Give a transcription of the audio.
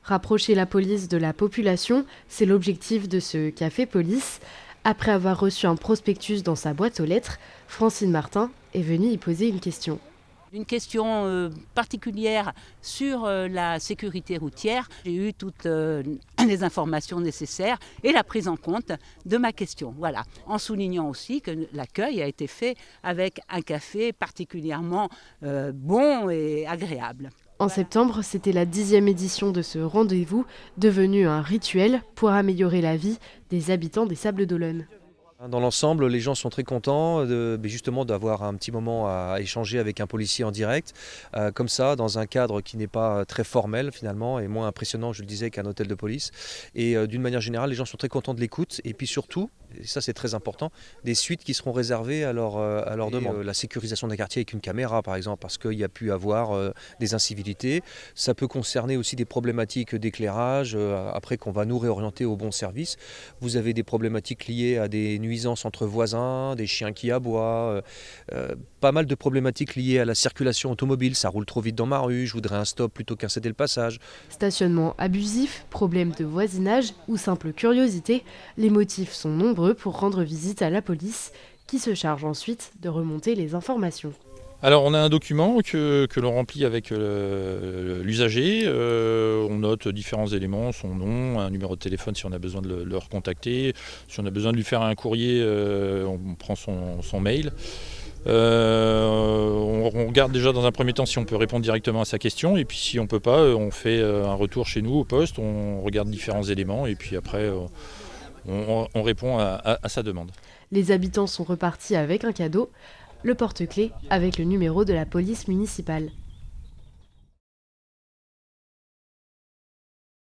Rapprocher la police de la population, c'est l'objectif de ce Café Police. Après avoir reçu un prospectus dans sa boîte aux lettres, Francine Martin est venue y poser une question. Une question particulière sur la sécurité routière. J'ai eu toutes les informations nécessaires et la prise en compte de ma question. Voilà. En soulignant aussi que l'accueil a été fait avec un café particulièrement bon et agréable. En septembre, c'était la 10e édition de ce rendez-vous, devenu un rituel pour améliorer la vie des habitants des Sables d'Olonne. Dans l'ensemble, les gens sont très contents justement d'avoir un petit moment à échanger avec un policier en direct, comme ça, dans un cadre qui n'est pas très formel finalement et moins impressionnant, je le disais, qu'un hôtel de police. Et d'une manière générale, les gens sont très contents de l'écoute et puis surtout, et ça c'est très important, des suites qui seront réservées à leur demande. La sécurisation d'un quartier avec une caméra par exemple, parce qu'il y a pu avoir des incivilités. Ça peut concerner aussi des problématiques d'éclairage, après qu'on va nous réorienter au bon service. Vous avez des problématiques liées à des nuisances entre voisins, des chiens qui aboient, pas mal de problématiques liées à la circulation automobile. Ça roule trop vite dans ma rue, je voudrais un stop plutôt qu'un céder le passage. Stationnement abusif, problème de voisinage ou simple curiosité, les motifs sont nombreux pour rendre visite à la police, qui se charge ensuite de remonter les informations. Alors on a un document que l'on remplit avec l'usager, on note différents éléments, son nom, un numéro de téléphone si on a besoin de le recontacter, si on a besoin de lui faire un courrier, on prend son mail. On regarde déjà dans un premier temps si on peut répondre directement à sa question et puis si on ne peut pas, on fait un retour chez nous au poste, on regarde différents éléments et puis après on répond à sa demande. Les habitants sont repartis avec un cadeau, le porte-clés avec le numéro de la police municipale.